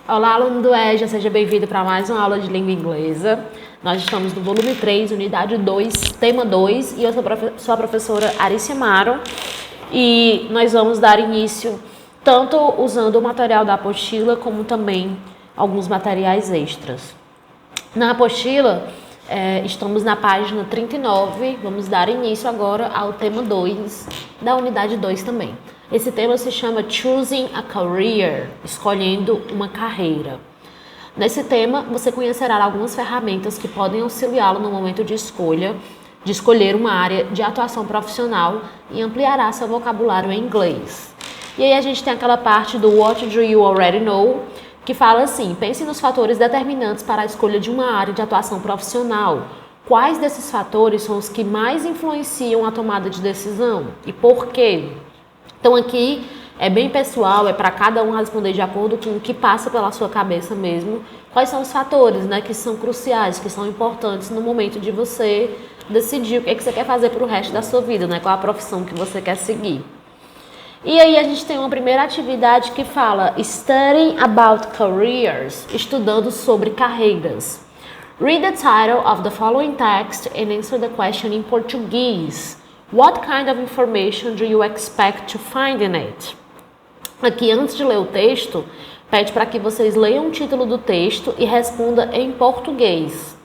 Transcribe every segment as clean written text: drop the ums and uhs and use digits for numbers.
Olá, aluno do EJA, seja bem-vindo para mais uma aula de língua inglesa. Nós estamos no volume 3, unidade 2, tema 2, e eu sou a professora Aricia Amaro. E nós vamos dar início tanto usando o material da apostila, como também alguns materiais extras. Na apostila, estamos na página 39, vamos dar início agora ao tema 2, da unidade 2 também. Esse tema se chama Choosing a Career, escolhendo uma carreira. Nesse tema, você conhecerá algumas ferramentas que podem auxiliá-lo no momento de escolher uma área de atuação profissional e ampliará seu vocabulário em inglês. E aí a gente tem aquela parte do What do you already know, que fala assim: pense nos fatores determinantes para a escolha de uma área de atuação profissional. Quais desses fatores são os que mais influenciam a tomada de decisão e por quê? Então aqui é bem pessoal, é para cada um responder de acordo com o que passa pela sua cabeça mesmo. Quais são os fatores, né, que são cruciais, que são importantes no momento de você decidir o que você quer fazer para o resto da sua vida, né, qual a profissão que você quer seguir. E aí a gente tem uma primeira atividade que fala Studying about careers, estudando sobre carreiras. Read the title of the following text and answer the question in Portuguese. What kind of information do you expect to find in it? Aqui, antes de ler o texto, pede para que vocês leiam o título do texto e responda em português.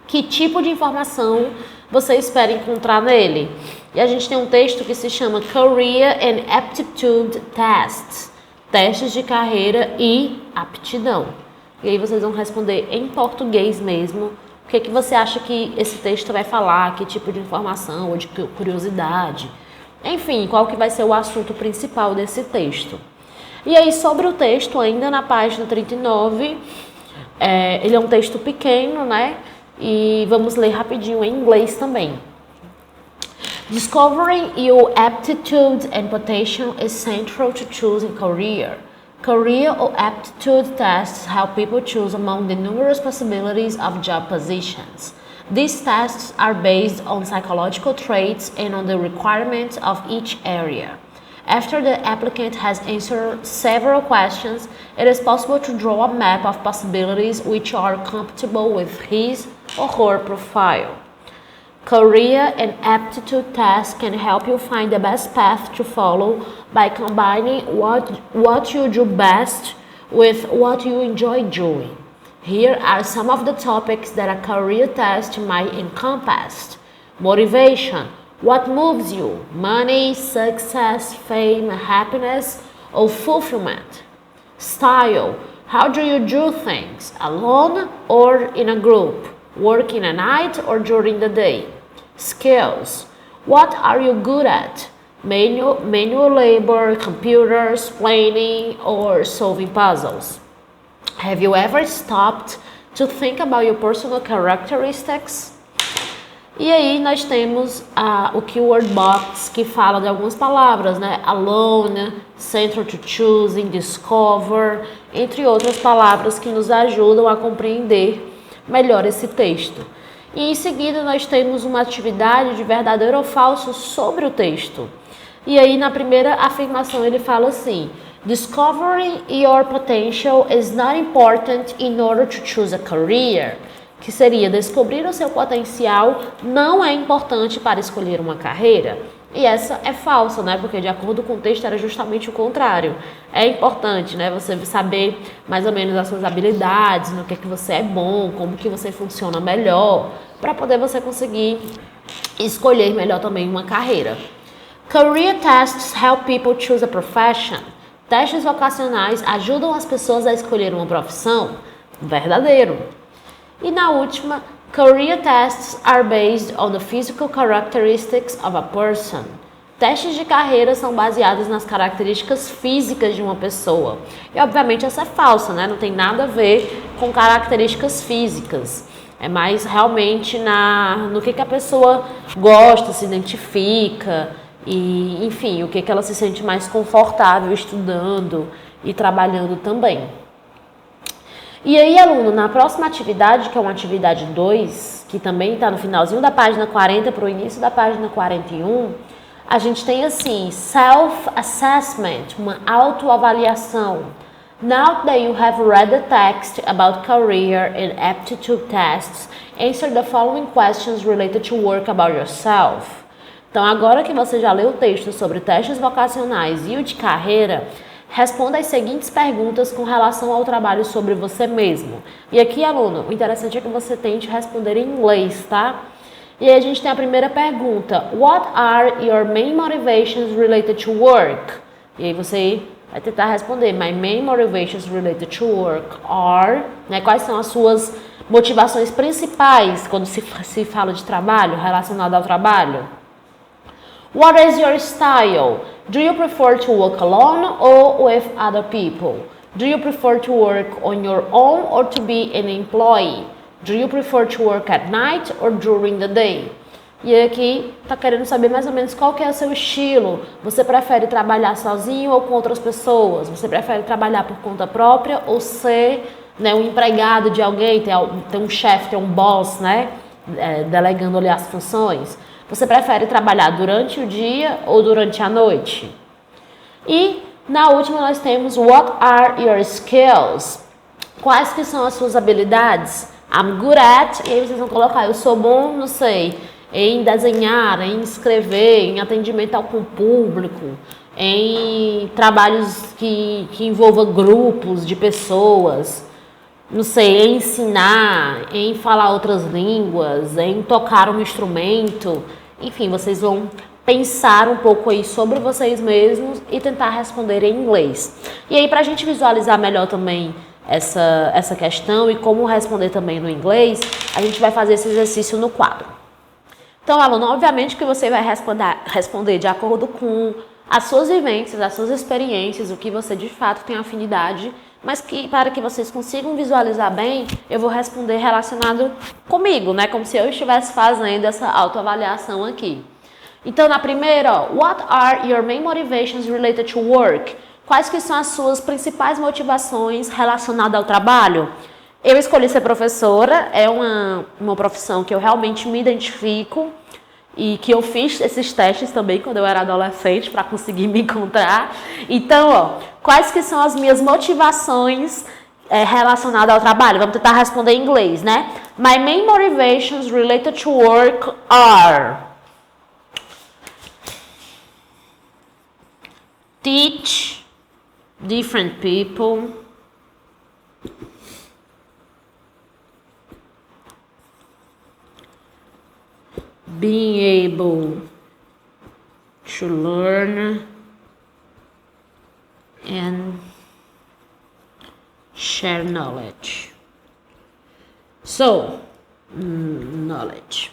Que tipo de informação você espera encontrar nele? E a gente tem um texto que se chama Career and Aptitude Tests, testes de carreira e aptidão. E aí vocês vão responder em português mesmo. O que você acha que esse texto vai falar, que tipo de informação ou de curiosidade. Enfim, qual que vai ser o assunto principal desse texto. E aí, sobre o texto, ainda na página 39, ele é um texto pequeno, né? E vamos ler rapidinho em inglês também. Discovering your aptitude and potential is central to choosing career. Career or aptitude tests help people choose among the numerous possibilities of job positions. These tests are based on psychological traits and on the requirements of each area. After the applicant has answered several questions, it is possible to draw a map of possibilities which are compatible with his or her profile. Career and aptitude tests can help you find the best path to follow by combining what you do best with what you enjoy doing. Here are some of the topics that a career test might encompass. Motivation. What moves you? Money, success, fame, happiness, or fulfillment? Style. How do you do things? Alone or in a group? Working at night or during the day? Skills. What are you good at? Manual labor, computers, planning, or solving puzzles? Have you ever stopped to think about your personal characteristics? E aí nós temos o keyword box, que fala de algumas palavras, né? Alone, central to choosing, discover, entre outras palavras que nos ajudam a compreender melhor esse texto. E em seguida nós temos uma atividade de verdadeiro ou falso sobre o texto. E aí na primeira afirmação ele fala assim: Discovering your potential is not important in order to choose a career. Que seria, descobrir o seu potencial não é importante para escolher uma carreira. E essa é falsa, né? Porque de acordo com o texto era justamente o contrário. É importante, né? Você saber mais ou menos as suas habilidades, no que você é bom, como que você funciona melhor, para poder você conseguir escolher melhor também uma carreira. Career tests help people choose a profession. Testes vocacionais ajudam as pessoas a escolher uma profissão. Verdadeiro. E na última, career tests are based on the physical characteristics of a person. Testes de carreira são baseados nas características físicas de uma pessoa. E obviamente essa é falsa, né? Não tem nada a ver com características físicas. É mais realmente no que a pessoa gosta, se identifica e, enfim, o que ela se sente mais confortável estudando e trabalhando também. E aí, aluno, na próxima atividade, que é uma atividade 2, que também está no finalzinho da página 40 para o início da página 41, a gente tem assim, self-assessment, uma autoavaliação. Now that you have read the text about career and aptitude tests, answer the following questions related to work about yourself. Então, agora que você já leu o texto sobre testes vocacionais e o de carreira, responda as seguintes perguntas com relação ao trabalho sobre você mesmo. E aqui, aluno, o interessante é que você tente responder em inglês, tá? E aí a gente tem a primeira pergunta. What are your main motivations related to work? E aí você vai tentar responder. My main motivations related to work are... Né, quais são as suas motivações principais quando se fala de trabalho, relacionado ao trabalho? What is your style? Do you prefer to work alone or with other people? Do you prefer to work on your own or to be an employee? Do you prefer to work at night or during the day? E aqui tá querendo saber mais ou menos qual que é o seu estilo. Você prefere trabalhar sozinho ou com outras pessoas? Você prefere trabalhar por conta própria ou ser, né, um empregado de alguém, ter um chefe, ter um boss, né, delegando ali as funções? Você prefere trabalhar durante o dia ou durante a noite? E na última nós temos What are your skills? Quais que são as suas habilidades? I'm good at, e aí vocês vão colocar, eu sou bom, não sei, em desenhar, em escrever, em atendimento ao público, em trabalhos que envolvam grupos de pessoas, não sei, em ensinar, em falar outras línguas, em tocar um instrumento. Enfim, vocês vão pensar um pouco aí sobre vocês mesmos e tentar responder em inglês. E aí, para a gente visualizar melhor também essa questão e como responder também no inglês, a gente vai fazer esse exercício no quadro. Então, aluno, obviamente que você vai responder de acordo com as suas vivências, as suas experiências, o que você de fato tem afinidade, mas que para que vocês consigam visualizar bem, eu vou responder relacionado comigo, né? Como se eu estivesse fazendo essa autoavaliação aqui. Então, na primeira, ó, what are your main motivations related to work? Quais que são as suas principais motivações relacionadas ao trabalho? Eu escolhi ser professora, é uma profissão que eu realmente me identifico e que eu fiz esses testes também quando eu era adolescente para conseguir me encontrar. Então, ó, quais que são as minhas motivações relacionadas ao trabalho? Vamos tentar responder em inglês, né? My main motivations related to work are teach different people, being able to learn and share knowledge. So, knowledge.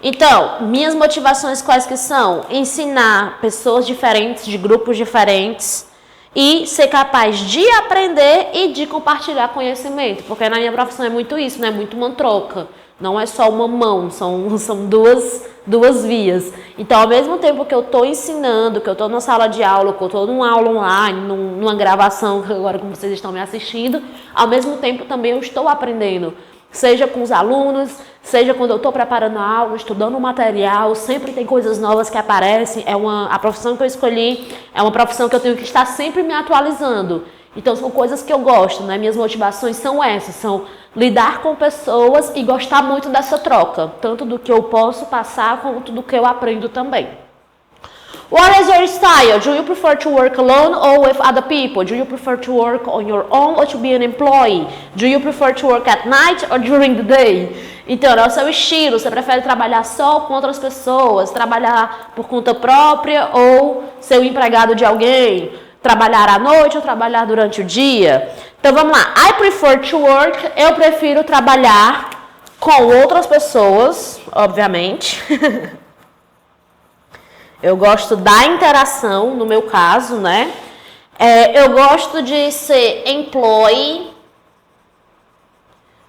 Então, minhas motivações quais que são? Ensinar pessoas diferentes, de grupos diferentes, e ser capaz de aprender e de compartilhar conhecimento. Porque na minha profissão é muito isso, né? Muito uma troca. Não é só uma mão, são duas vias. Então, ao mesmo tempo que eu estou ensinando, que eu estou numa sala de aula, que eu estou numa aula online, numa gravação, agora como vocês estão me assistindo, ao mesmo tempo também eu estou aprendendo. Seja com os alunos, seja quando eu estou preparando a aula, estudando o material, sempre tem coisas novas que aparecem. A profissão que eu escolhi é uma profissão que eu tenho que estar sempre me atualizando. Então, são coisas que eu gosto, né? Minhas motivações são essas, são lidar com pessoas e gostar muito dessa troca, tanto do que eu posso passar, quanto do que eu aprendo também. What is your style? Do you prefer to work alone or with other people? Do you prefer to work on your own or to be an employee? Do you prefer to work at night or during the day? Então, é o seu estilo. Você prefere trabalhar só com outras pessoas? Trabalhar por conta própria ou ser o empregado de alguém? Trabalhar à noite ou trabalhar durante o dia? Então, vamos lá. I prefer to work. Eu prefiro trabalhar com outras pessoas, obviamente. Eu gosto da interação, no meu caso, né? Eu gosto de ser employee.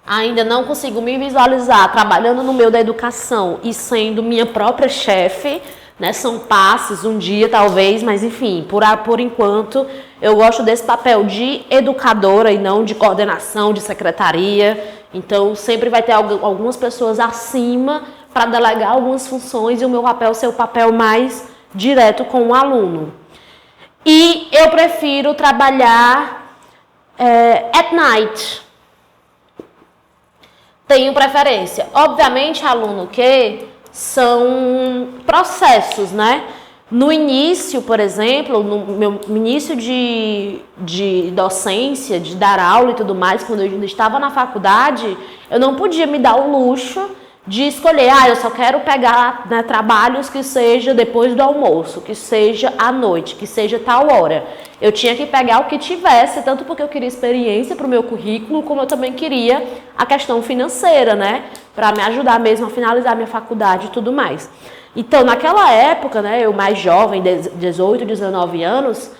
Ainda não consigo me visualizar trabalhando no meio da educação e sendo minha própria chefe, né? São passos, um dia talvez, mas enfim, por enquanto eu gosto desse papel de educadora e não de coordenação, de secretaria. Então sempre vai ter algumas pessoas acima para delegar algumas funções e o meu papel ser o papel mais direto com o aluno. E eu prefiro trabalhar At night. Tenho preferência. Obviamente, aluno, que são processos, né? No início, por exemplo, no meu início de docência, de dar aula e tudo mais, quando eu ainda estava na faculdade, eu não podia me dar o luxo de escolher, eu só quero pegar, né, trabalhos que seja depois do almoço, que seja à noite, que seja tal hora. Eu tinha que pegar o que tivesse, tanto porque eu queria experiência para o meu currículo, como eu também queria a questão financeira, né, para me ajudar mesmo a finalizar minha faculdade e tudo mais. Então, naquela época, né, eu mais jovem, 18, 19 anos,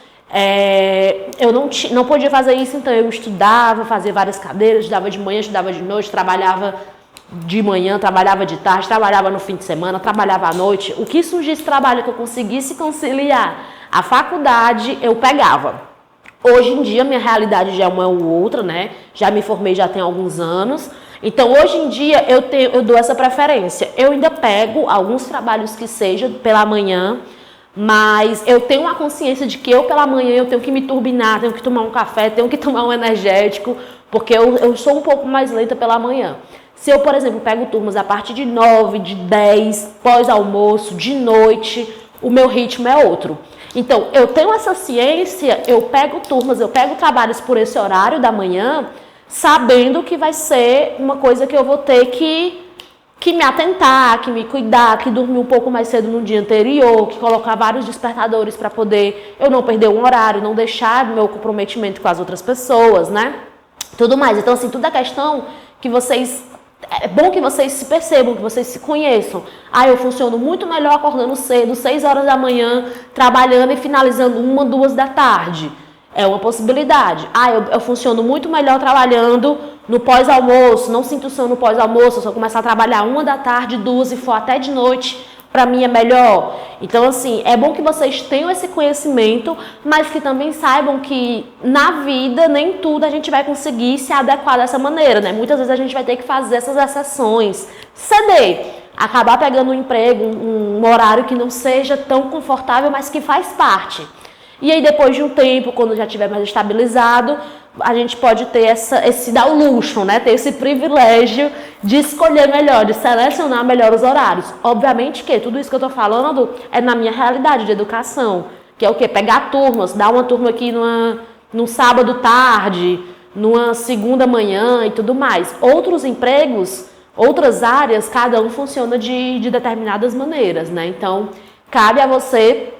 eu não podia fazer isso, então eu estudava, fazia várias cadeiras, estudava de manhã, estudava de noite, trabalhava de manhã, trabalhava de tarde, trabalhava no fim de semana, trabalhava à noite. O que surgisse trabalho que eu conseguisse conciliar a faculdade, eu pegava. Hoje em dia, minha realidade já é uma ou outra, né? Já me formei já tem alguns anos. Então, hoje em dia, eu dou essa preferência. Eu ainda pego alguns trabalhos que sejam pela manhã, mas eu tenho uma consciência de que pela manhã, eu tenho que me turbinar, tenho que tomar um café, tenho que tomar um energético, porque eu sou um pouco mais lenta pela manhã. Se eu, por exemplo, pego turmas a partir de 9, de 10, pós-almoço, de noite, o meu ritmo é outro. Então, eu tenho essa ciência, eu pego turmas, eu pego trabalhos por esse horário da manhã, sabendo que vai ser uma coisa que eu vou ter que me atentar, que me cuidar, que dormir um pouco mais cedo no dia anterior, que colocar vários despertadores para poder eu não perder um horário, não deixar meu comprometimento com as outras pessoas, né? Tudo mais. Então, assim, tudo é questão que vocês... É bom que vocês se percebam, que vocês se conheçam. Eu funciono muito melhor acordando cedo, 6 horas da manhã, trabalhando e finalizando 1, 2 da tarde. É uma possibilidade. Eu funciono muito melhor trabalhando no pós-almoço, não sinto sono no pós-almoço, se eu começar a trabalhar 1 da tarde, 2 e for até de noite, para mim é melhor. Então, assim, é bom que vocês tenham esse conhecimento, mas que também saibam que na vida nem tudo a gente vai conseguir se adequar dessa maneira, né? Muitas vezes a gente vai ter que fazer essas exceções, ceder, acabar pegando um emprego, um horário que não seja tão confortável, mas que faz parte. E aí, depois de um tempo, quando já estiver mais estabilizado, a gente pode ter esse dar o luxo, né? Ter esse privilégio de escolher melhor, de selecionar melhor os horários. Obviamente que tudo isso que eu estou falando é na minha realidade de educação, que é o quê? Pegar turmas, dar uma turma aqui num sábado tarde, numa segunda manhã e tudo mais. Outros empregos, outras áreas, cada um funciona de determinadas maneiras, né? Então, cabe a você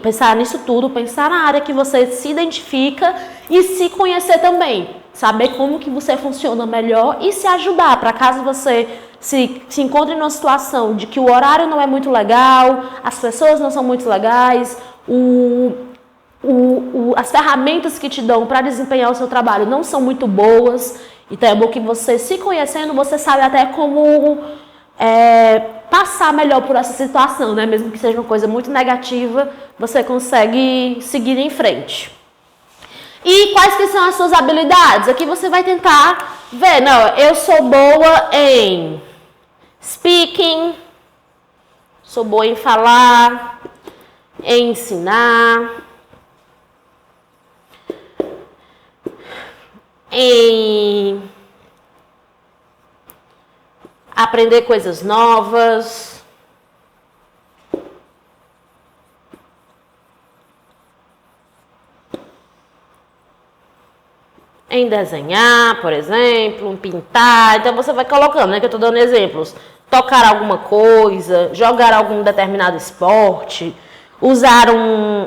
pensar nisso tudo, pensar na área que você se identifica e se conhecer também. Saber como que você funciona melhor e se ajudar para caso você se encontre numa situação de que o horário não é muito legal, as pessoas não são muito legais, as ferramentas que te dão para desempenhar o seu trabalho não são muito boas. Então é bom que você, se conhecendo, você sabe até como... passar melhor por essa situação, né? Mesmo que seja uma coisa muito negativa, você consegue seguir em frente. E quais que são as suas habilidades? Aqui você vai tentar ver, não, eu sou boa em speaking, sou boa em falar, em ensinar, em aprender coisas novas, em desenhar, por exemplo, em pintar. Então você vai colocando, né, que eu estou dando exemplos. Tocar alguma coisa, jogar algum determinado esporte, usar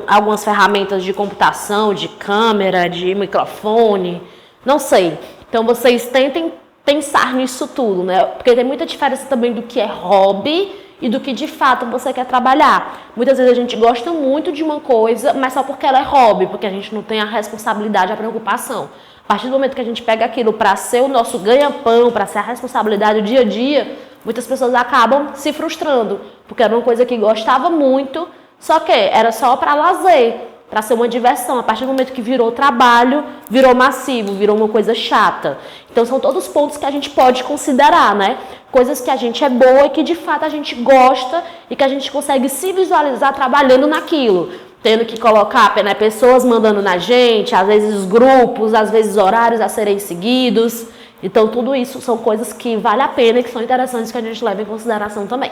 algumas ferramentas de computação, de câmera, de microfone, não sei. Então vocês tentem pensar nisso tudo, né? Porque tem muita diferença também do que é hobby e do que de fato você quer trabalhar. Muitas vezes a gente gosta muito de uma coisa, mas só porque ela é hobby, porque a gente não tem a responsabilidade, a preocupação. A partir do momento que a gente pega aquilo para ser o nosso ganha-pão, para ser a responsabilidade do dia a dia, muitas pessoas acabam se frustrando, porque era uma coisa que gostava muito, só que era só para lazer, para ser uma diversão. A partir do momento que virou trabalho, virou massivo, virou uma coisa chata. Então são todos pontos que a gente pode considerar, né? Coisas que a gente é boa e que de fato a gente gosta e que a gente consegue se visualizar trabalhando naquilo. tendo que colocar, né, pessoas mandando na gente, às vezes os grupos, às vezes horários a serem seguidos. Então, tudo isso são coisas que vale a pena e que são interessantes que a gente leva em consideração também.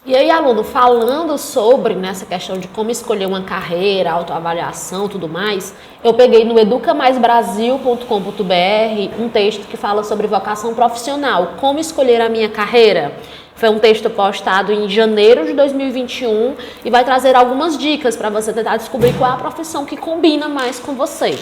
E aí, aluno, falando sobre nessa questão de como escolher uma carreira, autoavaliação, tudo mais, eu peguei no educamaisbrasil.com.br um texto que fala sobre vocação profissional, como escolher a minha carreira. Foi um texto postado em janeiro de 2021 e vai trazer algumas dicas para você tentar descobrir qual é a profissão que combina mais com você.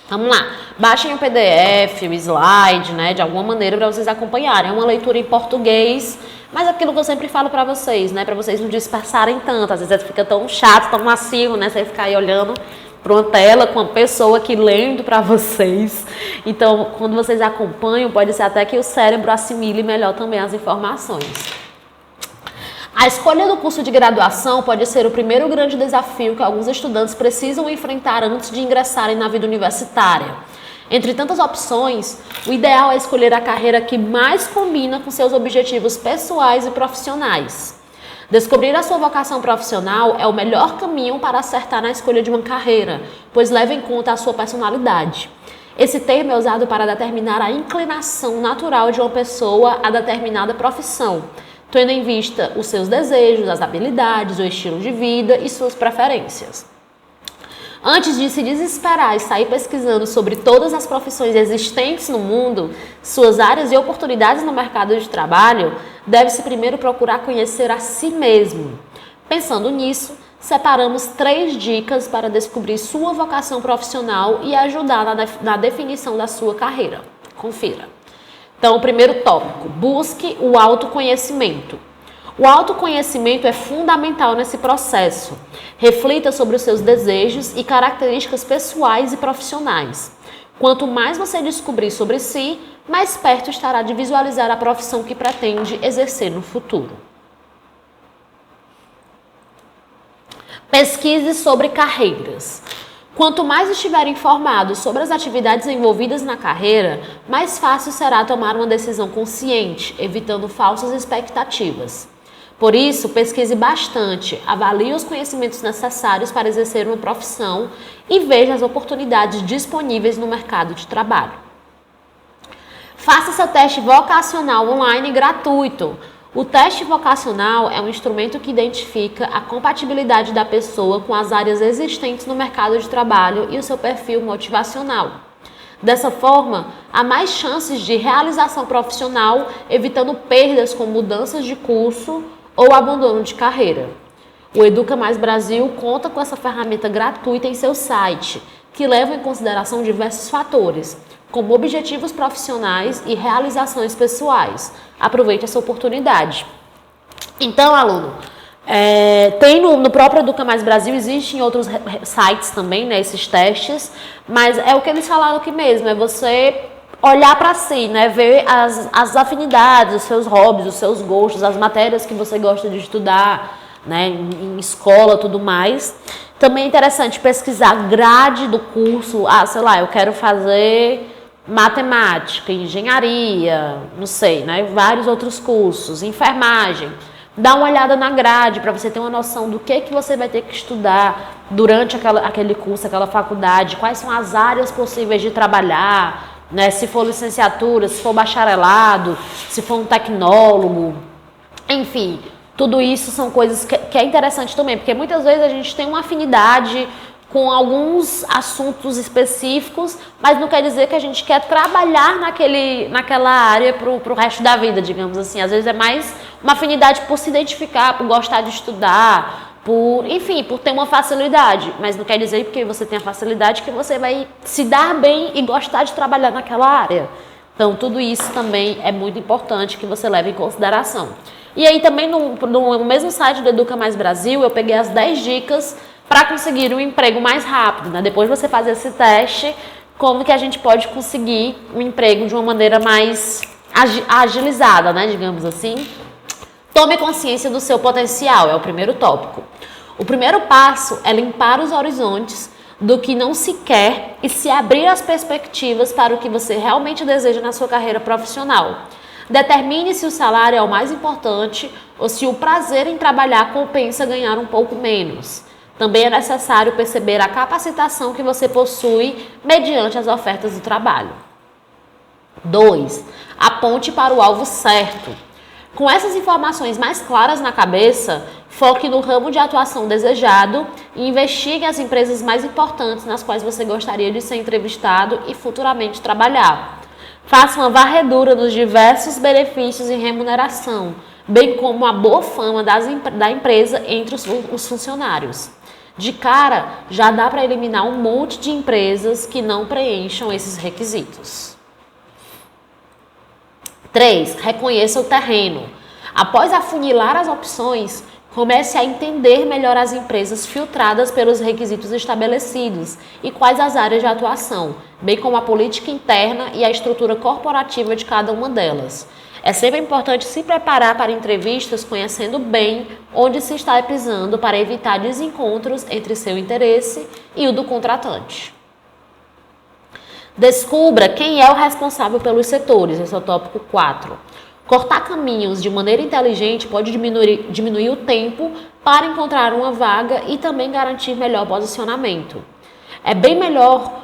Vamos lá, baixem o PDF, o slide, né, de alguma maneira para vocês acompanharem. É uma leitura em português, mas aquilo que eu sempre falo para vocês, né, para vocês não dispersarem tanto. Às vezes fica tão chato, tão massivo, né, você ficar aí olhando para uma tela com uma pessoa aqui lendo para vocês. Então, quando vocês acompanham, pode ser até que o cérebro assimile melhor também as informações. A escolha do curso de graduação pode ser o primeiro grande desafio que alguns estudantes precisam enfrentar antes de ingressarem na vida universitária. Entre tantas opções, o ideal é escolher a carreira que mais combina com seus objetivos pessoais e profissionais. Descobrir a sua vocação profissional é o melhor caminho para acertar na escolha de uma carreira, pois leva em conta a sua personalidade. Esse termo é usado para determinar a inclinação natural de uma pessoa a determinada profissão, tendo em vista os seus desejos, as habilidades, o estilo de vida e suas preferências. Antes de se desesperar e sair pesquisando sobre todas as profissões existentes no mundo, suas áreas e oportunidades no mercado de trabalho, deve-se primeiro procurar conhecer a si mesmo. Pensando nisso, separamos 3 dicas para descobrir sua vocação profissional e ajudar na definição da sua carreira. Confira. Então, o primeiro tópico, busque o autoconhecimento. O autoconhecimento é fundamental nesse processo. Reflita sobre os seus desejos e características pessoais e profissionais. Quanto mais você descobrir sobre si, mais perto estará de visualizar a profissão que pretende exercer no futuro. Pesquise sobre carreiras. Quanto mais estiver informado sobre as atividades envolvidas na carreira, mais fácil será tomar uma decisão consciente, evitando falsas expectativas. Por isso, pesquise bastante, avalie os conhecimentos necessários para exercer uma profissão e veja as oportunidades disponíveis no mercado de trabalho. Faça seu teste vocacional online gratuito. O teste vocacional é um instrumento que identifica a compatibilidade da pessoa com as áreas existentes no mercado de trabalho e o seu perfil motivacional. Dessa forma, há mais chances de realização profissional, evitando perdas com mudanças de curso ou abandono de carreira. O Educa Mais Brasil conta com essa ferramenta gratuita em seu site, que leva em consideração diversos fatores, como objetivos profissionais e realizações pessoais. Aproveite essa oportunidade. Então, aluno, tem no próprio Educa Mais Brasil, existem outros sites também, né, esses testes, mas é o que eles falaram aqui mesmo, é você olhar para si, né, ver as afinidades, os seus hobbies, os seus gostos, as matérias que você gosta de estudar, né, em escola, tudo mais. Também é interessante pesquisar a grade do curso. Sei lá, eu quero fazer matemática, engenharia, não sei, né? Vários outros cursos, enfermagem. Dá uma olhada na grade para você ter uma noção do que você vai ter que estudar durante aquele curso, aquela faculdade, quais são as áreas possíveis de trabalhar, né? Se for licenciatura, se for bacharelado, se for um tecnólogo, enfim, tudo isso são coisas que é interessante também, porque muitas vezes a gente tem uma afinidade com alguns assuntos específicos, mas não quer dizer que a gente quer trabalhar naquela área pro resto da vida, digamos assim. Às vezes é mais uma afinidade por se identificar, por gostar de estudar, por ter uma facilidade. Mas não quer dizer que porque você tem a facilidade que você vai se dar bem e gostar de trabalhar naquela área. Então, tudo isso também é muito importante que você leve em consideração. E aí também no mesmo site do Educa Mais Brasil, eu peguei as 10 dicas para conseguir um emprego mais rápido, né? Depois de você fazer esse teste, como que a gente pode conseguir um emprego de uma maneira mais agilizada, né? Digamos assim. Tome consciência do seu potencial, é o primeiro tópico. O primeiro passo é limpar os horizontes do que não se quer e se abrir as perspectivas para o que você realmente deseja na sua carreira profissional. Determine se o salário é o mais importante ou se o prazer em trabalhar compensa ganhar um pouco menos. Também é necessário perceber a capacitação que você possui mediante as ofertas do trabalho. 2. Aponte para o alvo certo. Com essas informações mais claras na cabeça, foque no ramo de atuação desejado e investigue as empresas mais importantes nas quais você gostaria de ser entrevistado e futuramente trabalhar. Faça uma varredura nos diversos benefícios e remuneração, bem como a boa fama da empresa entre os funcionários. De cara, já dá para eliminar um monte de empresas que não preencham esses requisitos. 3. Reconheça o terreno. Após afunilar as opções, comece a entender melhor as empresas filtradas pelos requisitos estabelecidos e quais as áreas de atuação, bem como a política interna e a estrutura corporativa de cada uma delas. É sempre importante se preparar para entrevistas conhecendo bem onde se está pisando para evitar desencontros entre seu interesse e o do contratante. Descubra quem é o responsável pelos setores, esse é o tópico 4. Cortar caminhos de maneira inteligente pode diminuir o tempo para encontrar uma vaga e também garantir melhor posicionamento. É bem melhor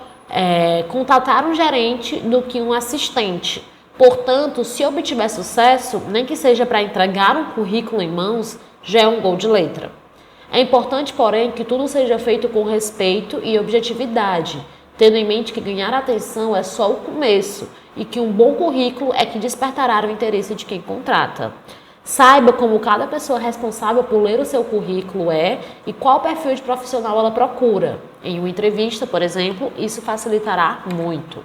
contratar um gerente do que um assistente. Portanto, se obtiver sucesso, nem que seja para entregar um currículo em mãos, já é um gol de letra. É importante, porém, que tudo seja feito com respeito e objetividade, tendo em mente que ganhar atenção é só o começo e que um bom currículo é que despertará o interesse de quem contrata. Saiba como cada pessoa responsável por ler o seu currículo é e qual perfil de profissional ela procura. Em uma entrevista, por exemplo, isso facilitará muito.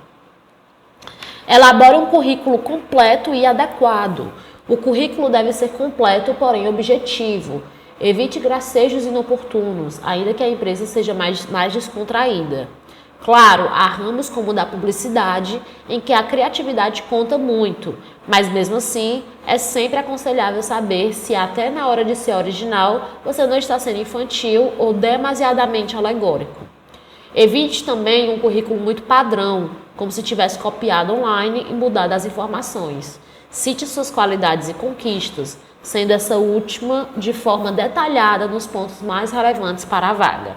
Elabore um currículo completo e adequado. O currículo deve ser completo, porém objetivo. Evite gracejos inoportunos, ainda que a empresa seja mais descontraída. Claro, há ramos como o da publicidade, em que a criatividade conta muito, mas mesmo assim, é sempre aconselhável saber se até na hora de ser original, você não está sendo infantil ou demasiadamente alegórico. Evite também um currículo muito padrão, como se tivesse copiado online e mudado as informações. Cite suas qualidades e conquistas, sendo essa última de forma detalhada nos pontos mais relevantes para a vaga.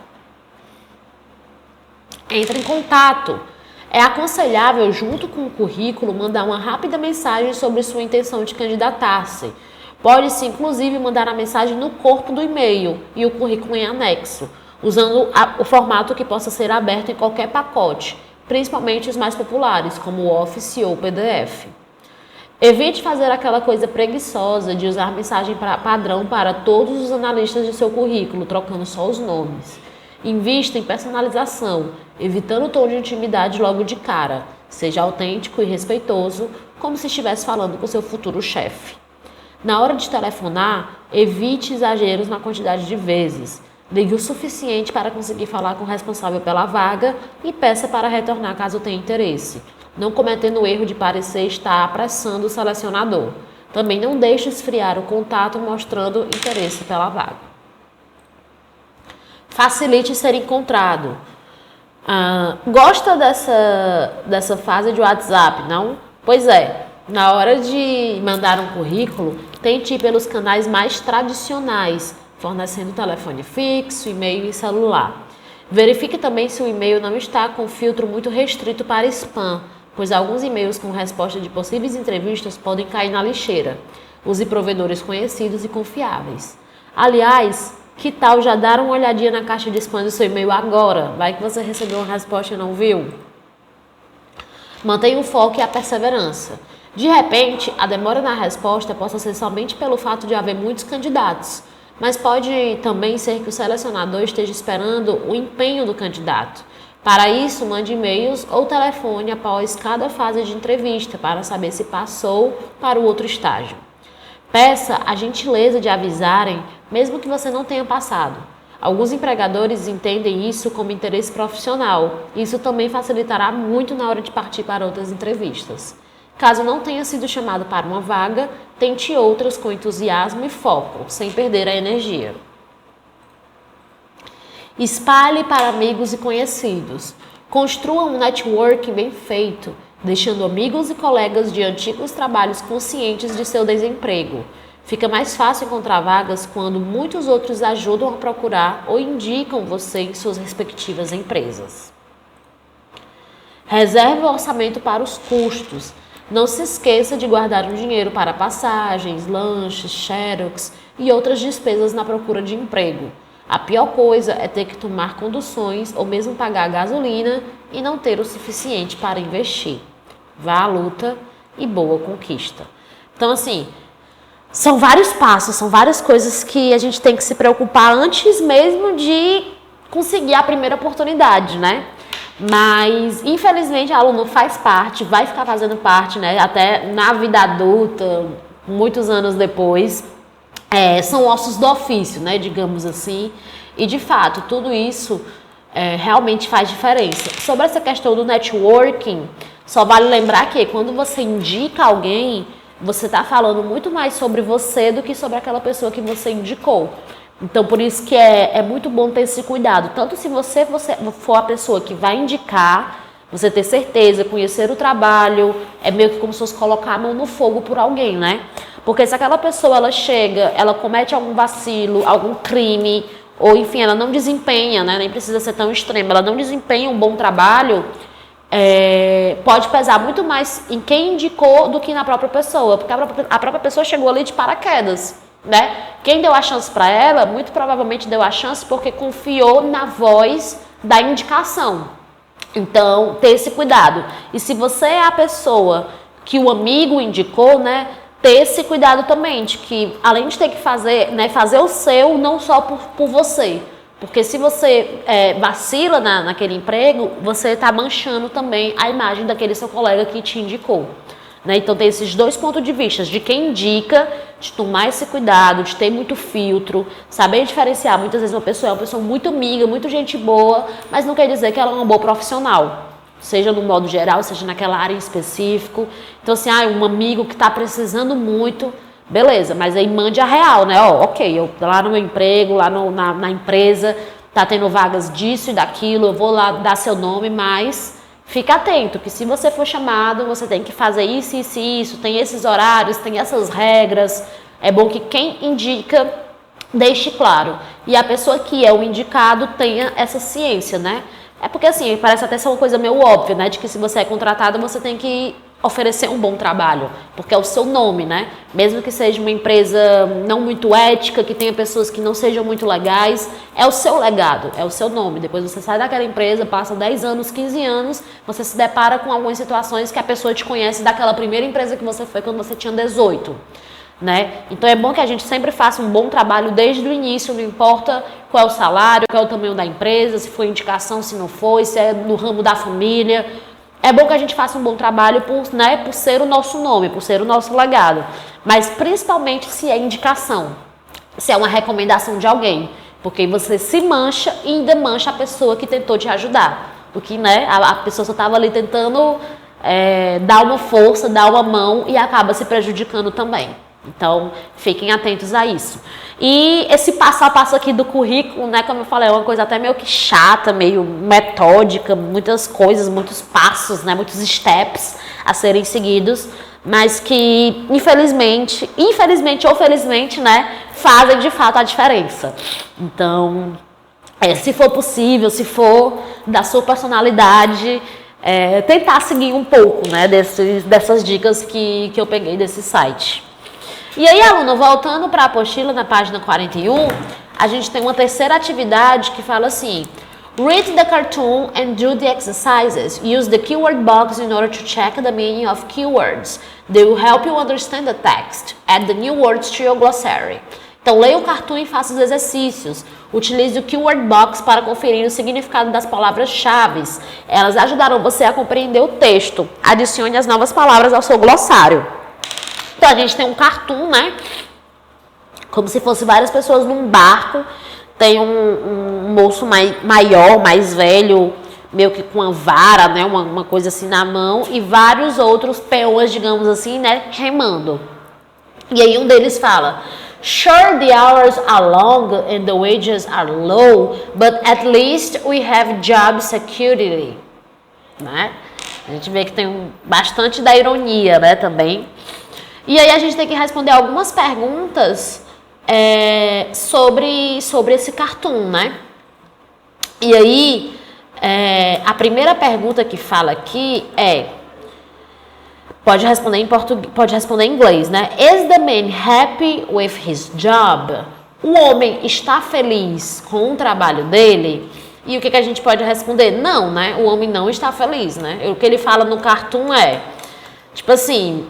Entre em contato. É aconselhável, junto com o currículo, mandar uma rápida mensagem sobre sua intenção de candidatar-se. Pode-se, inclusive, mandar a mensagem no corpo do e-mail e o currículo em anexo, usando o formato que possa ser aberto em qualquer pacote, principalmente os mais populares, como o Office ou o PDF. Evite fazer aquela coisa preguiçosa de usar mensagem padrão para todos os analistas de seu currículo, trocando só os nomes. Invista em personalização, evitando o tom de intimidade logo de cara. Seja autêntico e respeitoso, como se estivesse falando com seu futuro chefe. Na hora de telefonar, evite exageros na quantidade de vezes. Ligue o suficiente para conseguir falar com o responsável pela vaga e peça para retornar caso tenha interesse, não cometendo o erro de parecer estar apressando o selecionador. Também não deixe esfriar o contato mostrando interesse pela vaga. Facilite ser encontrado. Gosta dessa fase de WhatsApp, não? Pois é, na hora de mandar um currículo, tente ir pelos canais mais tradicionais, fornecendo telefone fixo, e-mail e celular. Verifique também se o e-mail não está com filtro muito restrito para spam, pois alguns e-mails com resposta de possíveis entrevistas podem cair na lixeira. Use provedores conhecidos e confiáveis. Aliás, que tal já dar uma olhadinha na caixa de spam do seu e-mail agora? Vai que você recebeu uma resposta e não viu? Mantenha o foco e a perseverança. De repente, a demora na resposta possa ser somente pelo fato de haver muitos candidatos, mas pode também ser que o selecionador esteja esperando o empenho do candidato. Para isso, mande e-mails ou telefone após cada fase de entrevista para saber se passou para o outro estágio. Peça a gentileza de avisarem, mesmo que você não tenha passado. Alguns empregadores entendem isso como interesse profissional. Isso também facilitará muito na hora de partir para outras entrevistas. Caso não tenha sido chamado para uma vaga, tente outras com entusiasmo e foco, sem perder a energia. Espalhe para amigos e conhecidos. Construa um networking bem feito, deixando amigos e colegas de antigos trabalhos conscientes de seu desemprego. Fica mais fácil encontrar vagas quando muitos outros ajudam a procurar ou indicam você em suas respectivas empresas. Reserve o orçamento para os custos. Não se esqueça de guardar um dinheiro para passagens, lanches, xerox e outras despesas na procura de emprego. A pior coisa é ter que tomar conduções ou mesmo pagar gasolina e não ter o suficiente para investir. Vá à luta e boa conquista. Então, assim, são vários passos, são várias coisas que a gente tem que se preocupar antes mesmo de conseguir a primeira oportunidade, né? Mas, infelizmente, a aluno faz parte, vai ficar fazendo parte, né? Até na vida adulta, muitos anos depois, são ossos do ofício, né? Digamos assim. E, de fato, tudo isso realmente faz diferença. Sobre essa questão do networking, só vale lembrar que quando você indica alguém, você está falando muito mais sobre você do que sobre aquela pessoa que você indicou. Então, por isso que é muito bom ter esse cuidado. Tanto se você for a pessoa que vai indicar, você ter certeza, conhecer o trabalho, é meio que como se fosse colocar a mão no fogo por alguém, né? Porque se aquela pessoa, ela chega, ela comete algum vacilo, algum crime, ou enfim, ela não desempenha, né? Nem precisa ser tão extrema, ela não desempenha um bom trabalho, pode pesar muito mais em quem indicou do que na própria pessoa, porque a própria pessoa chegou ali de paraquedas, né? Quem deu a chance para ela, muito provavelmente deu a chance porque confiou na voz da indicação. Então, ter esse cuidado. E se você é a pessoa que o amigo indicou, né, ter esse cuidado também, de que além de ter que fazer, né, fazer o seu, não só por você. Porque se você vacila naquele emprego, você está manchando também a imagem daquele seu colega que te indicou. Né? Então tem esses dois pontos de vista, de quem indica, de tomar esse cuidado, de ter muito filtro, saber diferenciar. Muitas vezes uma pessoa é uma pessoa muito amiga, muito gente boa, mas não quer dizer que ela é uma boa profissional. Seja no modo geral, seja naquela área em específico. Então assim, um amigo que está precisando muito, beleza, mas aí mande a real, né? Ok, eu lá no meu emprego, lá na empresa, tá tendo vagas disso e daquilo, eu vou lá dar seu nome, mas fica atento, que se você for chamado, você tem que fazer isso, isso e isso, tem esses horários, tem essas regras. É bom que quem indica deixe claro. E a pessoa que é o indicado tenha essa ciência, né? É porque assim, parece até ser uma coisa meio óbvia, né? De que se você é contratado, você tem que oferecer um bom trabalho, porque é o seu nome, né? Mesmo que seja uma empresa não muito ética, que tenha pessoas que não sejam muito legais, é o seu legado, é o seu nome. Depois você sai daquela empresa, passa 10 anos, 15 anos, você se depara com algumas situações que a pessoa te conhece daquela primeira empresa que você foi quando você tinha 18. Né? Então é bom que a gente sempre faça um bom trabalho desde o início, não importa qual é o salário, qual é o tamanho da empresa, se foi indicação, se não foi, se é no ramo da família. É bom que a gente faça um bom trabalho por ser o nosso nome, por ser o nosso legado. Mas principalmente se é indicação, se é uma recomendação de alguém. Porque você se mancha e ainda mancha a pessoa que tentou te ajudar. Porque a pessoa só estava ali tentando dar uma força, dar uma mão e acaba se prejudicando também. Então, fiquem atentos a isso. E esse passo a passo aqui do currículo, né, como eu falei, é uma coisa até meio que chata, meio metódica, muitas coisas, muitos passos, né, muitos steps a serem seguidos, mas que, infelizmente ou felizmente, né, fazem de fato a diferença. Então, se for possível, se for da sua personalidade, tentar seguir um pouco, né, dessas dicas que eu peguei desse site. E aí, aluno, voltando para a apostila na página 41, a gente tem uma terceira atividade que fala assim: read the cartoon and do the exercises. Use the keyword box in order to check the meaning of keywords. They will help you understand the text. Add the new words to your glossary. Então, leia o cartoon e faça os exercícios. Utilize o keyword box para conferir o significado das palavras-chave. Elas ajudarão você a compreender o texto. Adicione as novas palavras ao seu glossário. Então, a gente tem um cartoon, né? Como se fosse várias pessoas num barco. Tem um moço maior, mais velho, meio que com uma vara, né? Uma coisa assim na mão. E vários outros peões, digamos assim, né? Remando. E aí um deles fala: sure, the hours are long and the wages are low, but at least we have job security. Né? A gente vê que tem bastante da ironia, né? Também. E aí a gente tem que responder algumas perguntas sobre esse cartoon, né? E aí, a primeira pergunta que fala aqui pode responder em português, pode responder em inglês, né? Is the man happy with his job? O homem está feliz com o trabalho dele? E o que a gente pode responder? Não, né? O homem não está feliz, né? O que ele fala no cartoon tipo assim,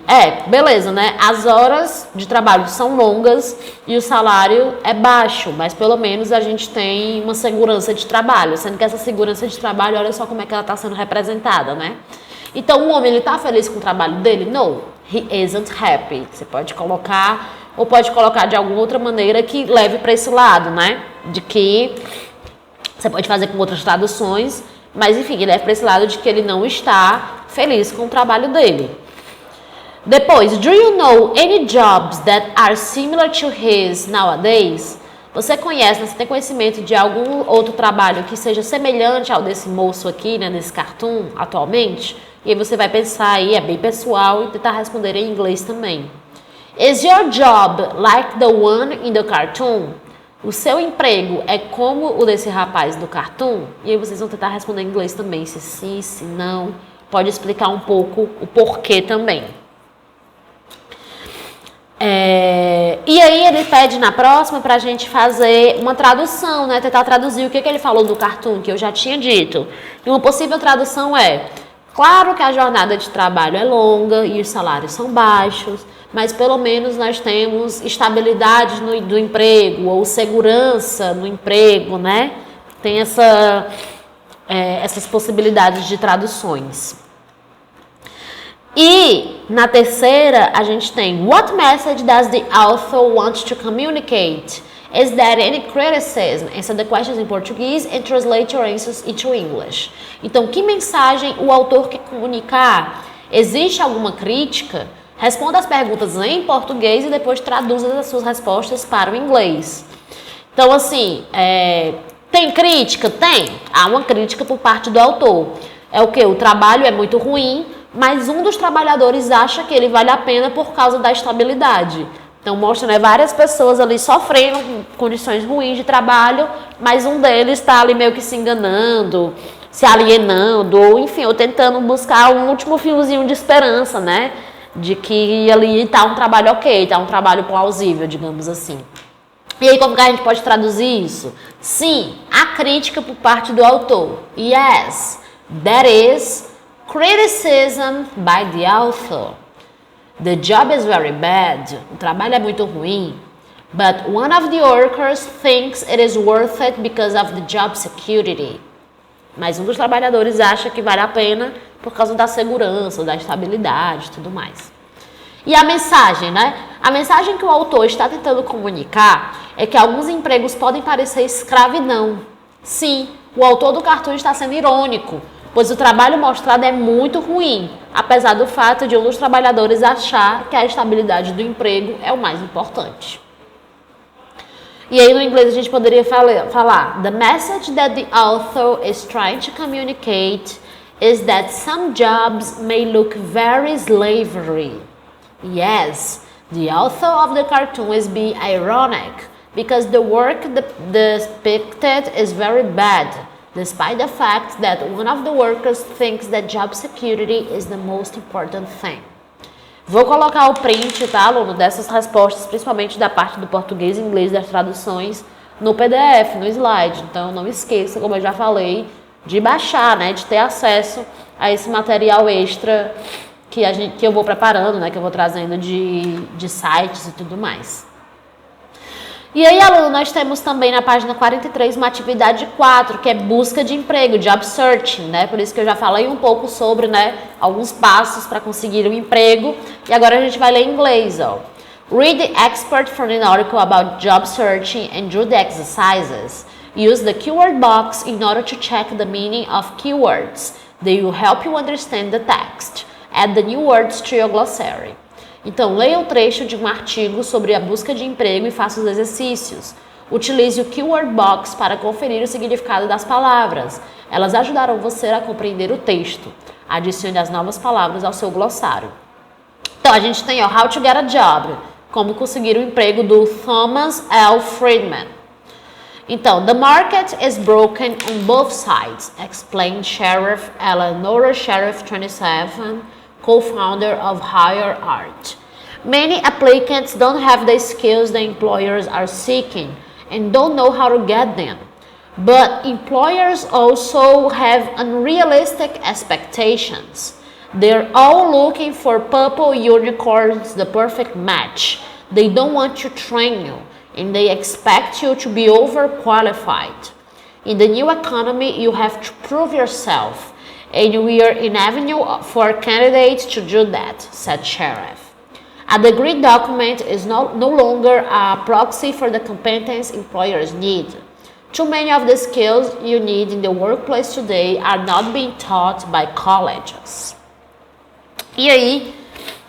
beleza, né? As horas de trabalho são longas e o salário é baixo, mas pelo menos a gente tem uma segurança de trabalho, sendo que essa segurança de trabalho, olha só como é que ela está sendo representada, né? Então, o homem, ele tá feliz com o trabalho dele? No, he isn't happy. Você pode colocar, ou pode colocar de alguma outra maneira que leve para esse lado, né? De que você pode fazer com outras traduções, mas enfim, ele leva para esse lado de que ele não está feliz com o trabalho dele. Depois, do you know any jobs that are similar to his nowadays? Você conhece, você tem conhecimento de algum outro trabalho que seja semelhante ao desse moço aqui, né, nesse cartoon, atualmente? E aí você vai pensar aí, é bem pessoal, e tentar responder em inglês também. Is your job like the one in the cartoon? O seu emprego é como o desse rapaz do cartoon? E aí vocês vão tentar responder em inglês também, se sim, se não. Pode explicar um pouco o porquê também. E aí ele pede na próxima pra gente fazer uma tradução, né? Tentar traduzir o que ele falou do cartoon, que eu já tinha dito. E uma possível tradução claro que a jornada de trabalho é longa e os salários são baixos, mas pelo menos nós temos estabilidade do emprego ou segurança no emprego, né? Tem essas possibilidades de traduções. E na terceira a gente tem What message does the author want to communicate? Is there any criticism? Answer the questions in Portuguese and translate your answers into English. Então, que mensagem o autor quer comunicar? Existe alguma crítica? Responda as perguntas em português e depois traduza as suas respostas para o inglês. Então, assim, tem crítica? Tem. Há uma crítica por parte do autor. É o que? O trabalho é muito ruim, mas um dos trabalhadores acha que ele vale a pena por causa da estabilidade. Então mostra, né, várias pessoas ali sofrendo com condições ruins de trabalho, mas um deles está ali meio que se enganando, se alienando, ou enfim, ou tentando buscar um último fiozinho de esperança, né? De que ali está um trabalho ok, está um trabalho plausível, digamos assim. E aí como que a gente pode traduzir isso? Sim, a crítica por parte do autor. Yes, that is criticism by the author. The job is very bad. O trabalho é muito ruim. But one of the workers thinks it is worth it because of the job security. Mas um dos trabalhadores acha que vale a pena por causa da segurança, da estabilidade e tudo mais. E a mensagem, né? A mensagem que o autor está tentando comunicar é que alguns empregos podem parecer escravidão. Sim, o autor do cartoon está sendo irônico, pois o trabalho mostrado é muito ruim, apesar do fato de um dos trabalhadores achar que a estabilidade do emprego é o mais importante. E aí no inglês a gente poderia falar The message that the author is trying to communicate is that some jobs may look very slavery. Yes, the author of the cartoon is being ironic because the work depicted is very bad, despite the fact that one of the workers thinks that job security is the most important thing. Vou colocar o print, tá, aluno, dessas respostas, principalmente da parte do português e inglês das traduções, no PDF, no slide. Então, não esqueça, como eu já falei, de baixar, né, de ter acesso a esse material extra que eu vou preparando, né, que eu vou trazendo de sites e tudo mais. E aí, aluno, nós temos também na página 43 uma atividade 4, que é busca de emprego, job searching, né? Por isso que eu já falei um pouco sobre, né, alguns passos para conseguir um emprego. E agora a gente vai ler em inglês, ó. Read the expert from an article about job searching and do the exercises. Use the keyword box in order to check the meaning of keywords. They will help you understand the text. Add the new words to your glossary. Então, leia o trecho de um artigo sobre a busca de emprego e faça os exercícios. Utilize o Keyword Box para conferir o significado das palavras. Elas ajudarão você a compreender o texto. Adicione as novas palavras ao seu glossário. Então, a gente tem How to Get a Job, como conseguir um emprego, do Thomas L. Friedman. Então, the market is broken on both sides, explained Sheriff Eleanor Sheriff 27, co-founder of Higher Art. Many applicants don't have the skills the employers are seeking and don't know how to get them. But employers also have unrealistic expectations. They're all looking for purple unicorns, the perfect match. They don't want to train you, and they expect you to be overqualified. In the new economy, you have to prove yourself, and we are an avenue for candidates to do that, said Sheriff. A degree document is no longer a proxy for the competence employers need. Too many of the skills you need in the workplace today are not being taught by colleges. E aí,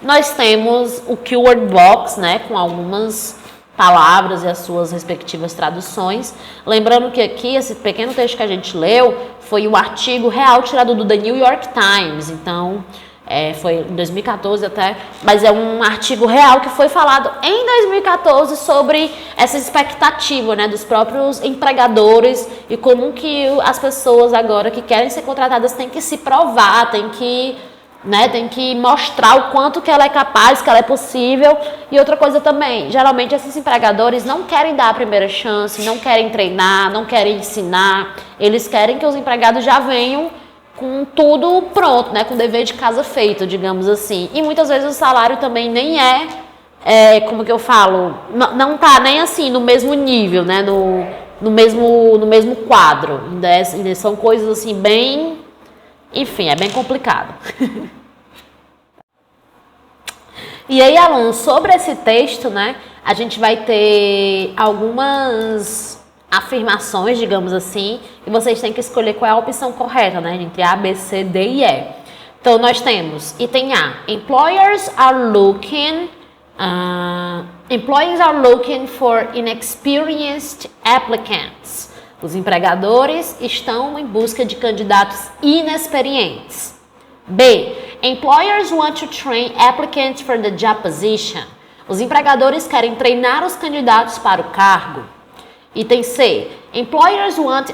nós temos o Keyword Box, né, com algumas palavras e as suas respectivas traduções. Lembrando que aqui, esse pequeno texto que a gente leu, foi um artigo real tirado do The New York Times. Então, foi em 2014 até, mas é um artigo real que foi falado em 2014 sobre essa expectativa, né, dos próprios empregadores e como que as pessoas agora que querem ser contratadas têm que se provar, têm que mostrar o quanto que ela é capaz, que ela é possível. E outra coisa também, geralmente esses empregadores não querem dar a primeira chance, não querem treinar, não querem ensinar, eles querem que os empregados já venham com tudo pronto, né, com o dever de casa feito, digamos assim. E muitas vezes o salário também nem como que eu falo, não tá nem assim no mesmo nível, né, no mesmo quadro. Ainda são coisas assim bem, enfim, é bem complicado. E aí, Alan, sobre esse texto, né, a gente vai ter algumas afirmações, digamos assim, e vocês têm que escolher qual é a opção correta, né, entre A, B, C, D e E. Então, nós temos, item A, employers are looking for inexperienced applicants. Os empregadores estão em busca de candidatos inexperientes. B, employers want to train applicants for the job position. Os empregadores querem treinar os candidatos para o cargo. Item C, employers want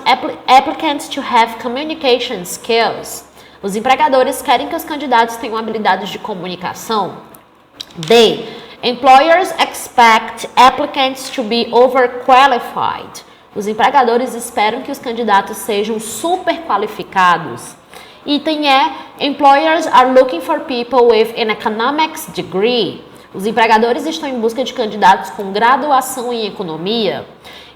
applicants to have communication skills. Os empregadores querem que os candidatos tenham habilidades de comunicação. D, employers expect applicants to be overqualified. Os empregadores esperam que os candidatos sejam super qualificados. Item E, employers are looking for people with an economics degree. Os empregadores estão em busca de candidatos com graduação em economia.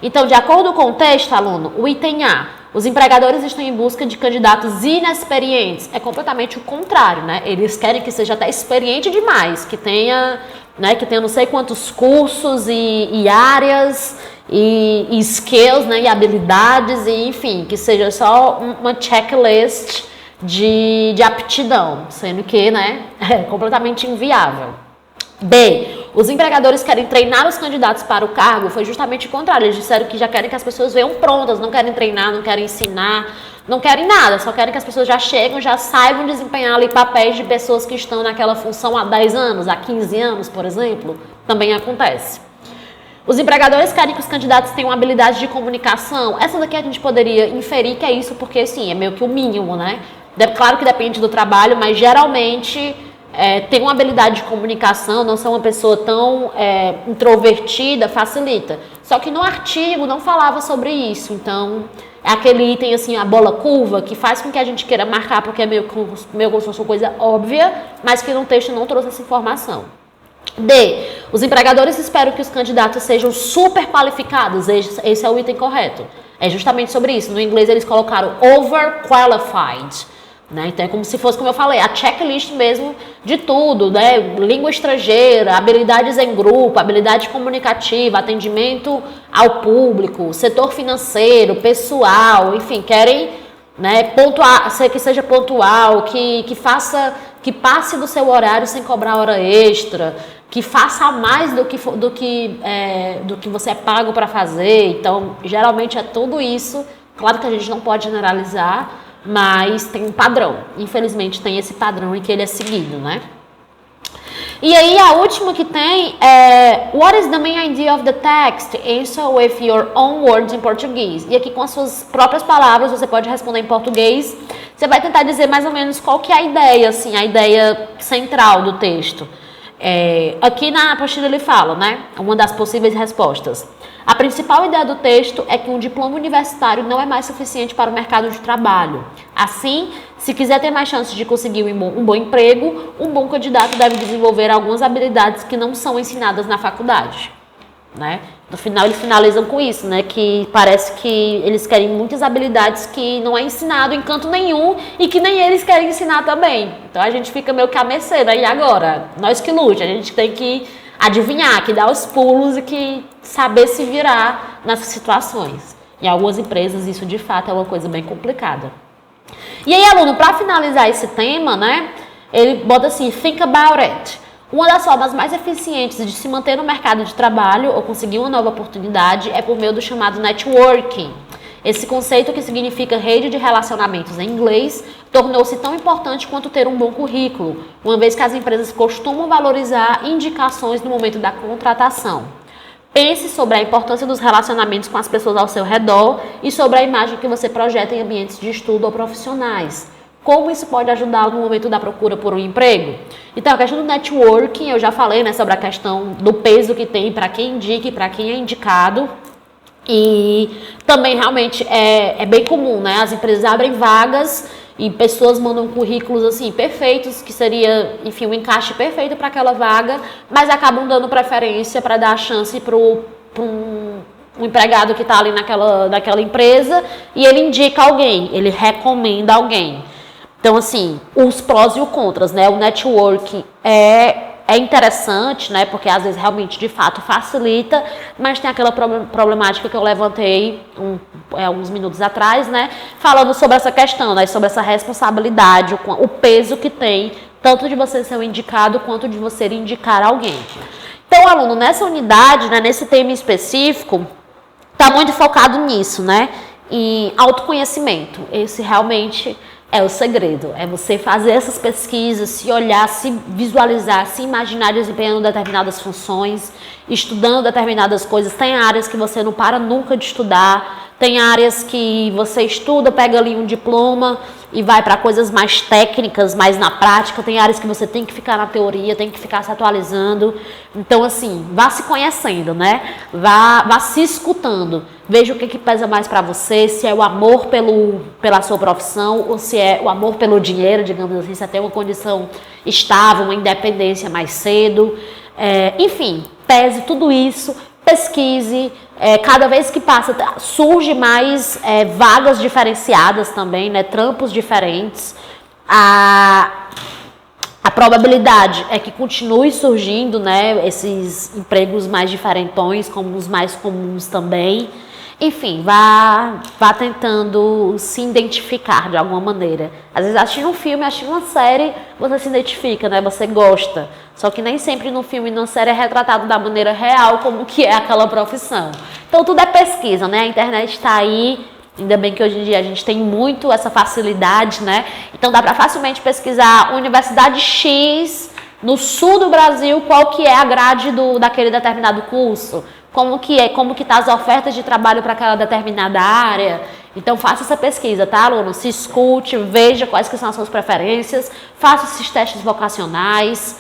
Então, de acordo com o texto, aluno, o item A, os empregadores estão em busca de candidatos inexperientes. É completamente o contrário, né? Eles querem que seja até experiente demais, que tenha não sei quantos cursos e áreas e skills, né, e habilidades, e enfim, que seja só uma checklist de aptidão, sendo que, né, é completamente inviável. B, os empregadores querem treinar os candidatos para o cargo, foi justamente o contrário, eles disseram que já querem que as pessoas venham prontas, não querem treinar, não querem ensinar, não querem nada, só querem que as pessoas já chegam, já saibam desempenhar ali papéis de pessoas que estão naquela função há 10 anos, há 15 anos, por exemplo, também acontece. Os empregadores querem que os candidatos tenham habilidade de comunicação, essa daqui a gente poderia inferir que é isso, porque sim, é meio que o mínimo, né? Claro que depende do trabalho, mas geralmente ter uma habilidade de comunicação, não ser uma pessoa tão introvertida, facilita. Só que no artigo não falava sobre isso, então é aquele item assim, a bola curva, que faz com que a gente queira marcar, porque é meio como se fosse uma coisa óbvia, mas que no texto não trouxe essa informação. D, os empregadores esperam que os candidatos sejam super qualificados, esse é o item correto. É justamente sobre isso, no inglês eles colocaram overqualified. Né? Então é como se fosse, como eu falei, a checklist mesmo de tudo, né? Língua estrangeira, habilidades em grupo, habilidade comunicativa, atendimento ao público, setor financeiro, pessoal, enfim, querem, né, que seja pontual, que passe do seu horário sem cobrar hora extra, que faça mais do que você é pago para fazer. Então, geralmente é tudo isso. Claro que a gente não pode generalizar, mas tem um padrão. Infelizmente tem esse padrão em que ele é seguido, né? E aí a última que tem é What is the main idea of the text? Answer with your own words em português. E aqui com as suas próprias palavras você pode responder em português. Você vai tentar dizer mais ou menos qual que é a ideia, assim, a ideia central do texto. Aqui na apostila ele fala, né? Uma das possíveis respostas. A principal ideia do texto é que um diploma universitário não é mais suficiente para o mercado de trabalho. Assim, se quiser ter mais chances de conseguir um bom emprego, um bom candidato deve desenvolver algumas habilidades que não são ensinadas na faculdade. Né? No final eles finalizam com isso, né? Que parece que eles querem muitas habilidades que não é ensinado em canto nenhum e que nem eles querem ensinar também. Então a gente fica meio que à mercê, né? E agora? Nós que lute, a gente tem que adivinhar, que dar os pulos e que saber se virar nessas situações. Em algumas empresas isso de fato é uma coisa bem complicada. E aí, aluno, para finalizar esse tema, né? Ele bota assim, think about it. Uma das formas mais eficientes de se manter no mercado de trabalho ou conseguir uma nova oportunidade é por meio do chamado networking. Esse conceito, que significa rede de relacionamentos em inglês, tornou-se tão importante quanto ter um bom currículo, uma vez que as empresas costumam valorizar indicações no momento da contratação. Pense sobre a importância dos relacionamentos com as pessoas ao seu redor e sobre a imagem que você projeta em ambientes de estudo ou profissionais. Como isso pode ajudar no momento da procura por um emprego? Então, a questão do networking, eu já falei, né, sobre a questão do peso que tem para quem indica e para quem é indicado. E também, realmente, é bem comum, né? As empresas abrem vagas e pessoas mandam currículos, assim, perfeitos, que seria, enfim, um encaixe perfeito para aquela vaga, mas acabam dando preferência para dar a chance para um empregado que está ali naquela empresa e ele indica alguém, ele recomenda alguém. Então, assim, os prós e os contras, né? O networking é interessante, né? Porque às vezes realmente, de fato, facilita, mas tem aquela problemática que eu levantei alguns minutos atrás, né? Falando sobre essa questão, né? Sobre essa responsabilidade, o peso que tem, tanto de você ser um indicado, quanto de você indicar alguém. Então, aluno, nessa unidade, né? Nesse tema específico, tá muito focado nisso, né? Em autoconhecimento. Esse realmente é o segredo, é você fazer essas pesquisas, se olhar, se visualizar, se imaginar desempenhando determinadas funções, estudando determinadas coisas. Tem áreas que você não para nunca de estudar, tem áreas que você estuda, pega ali um diploma e vai para coisas mais técnicas, mais na prática. Tem áreas que você tem que ficar na teoria, tem que ficar se atualizando. Então, assim, vá se conhecendo, né? Vá se escutando. Veja o que pesa mais para você, se é o amor pela sua profissão ou se é o amor pelo dinheiro, digamos assim, se é ter uma condição estável, uma independência mais cedo. Enfim, pese tudo isso, pesquise. Cada vez que passa, surge mais vagas diferenciadas também, né? Trampos diferentes. A probabilidade é que continue surgindo, né, esses empregos mais diferentões, como os mais comuns também. Enfim, vá tentando se identificar de alguma maneira. Às vezes assistindo um filme, assistindo uma série, você se identifica, né? Você gosta. Só que nem sempre no filme e na série é retratado da maneira real como que é aquela profissão. Então tudo é pesquisa, né? A internet está aí. Ainda bem que hoje em dia a gente tem muito essa facilidade, né? Então dá para facilmente pesquisar Universidade X no sul do Brasil, qual que é a grade daquele determinado curso. Como que tá as ofertas de trabalho para aquela determinada área. Então faça essa pesquisa, tá, aluno? Se escute, veja quais que são as suas preferências, faça esses testes vocacionais,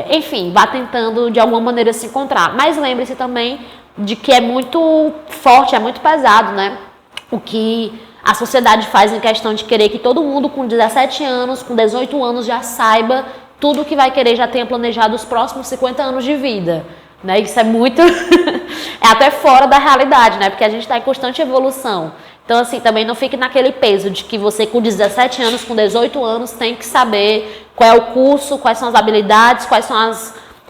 enfim, vá tentando de alguma maneira se encontrar. Mas lembre-se também de que é muito forte, é muito pesado, né? O que a sociedade faz em questão de querer que todo mundo com 17 anos, com 18 anos já saiba tudo o que vai querer, já tenha planejado os próximos 50 anos de vida. Né? Isso é muito... é até fora da realidade, né? Porque a gente está em constante evolução. Então, assim, também não fique naquele peso de que você com 17 anos, com 18 anos, tem que saber qual é o curso, quais são as habilidades, quais são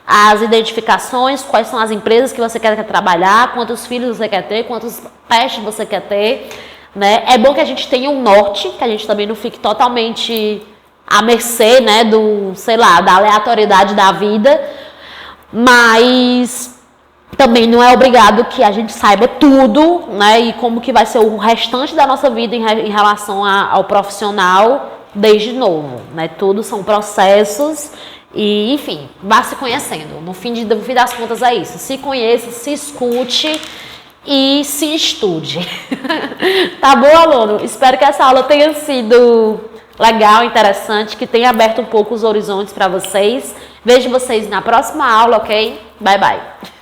as identificações, quais são as empresas que você quer trabalhar, quantos filhos você quer ter, quantos pets você quer ter, né? É bom que a gente tenha um norte, que a gente também não fique totalmente à mercê, né, da aleatoriedade da vida, mas também não é obrigado que a gente saiba tudo, né, e como que vai ser o restante da nossa vida em relação ao profissional desde novo, né? Tudo são processos E, enfim, vá se conhecendo. No fim das contas é isso. Se conheça, se escute e se estude. Tá bom, aluno? Espero que essa aula tenha sido legal, interessante, que tenha aberto um pouco os horizontes para vocês. Vejo vocês na próxima aula, ok? Bye, bye.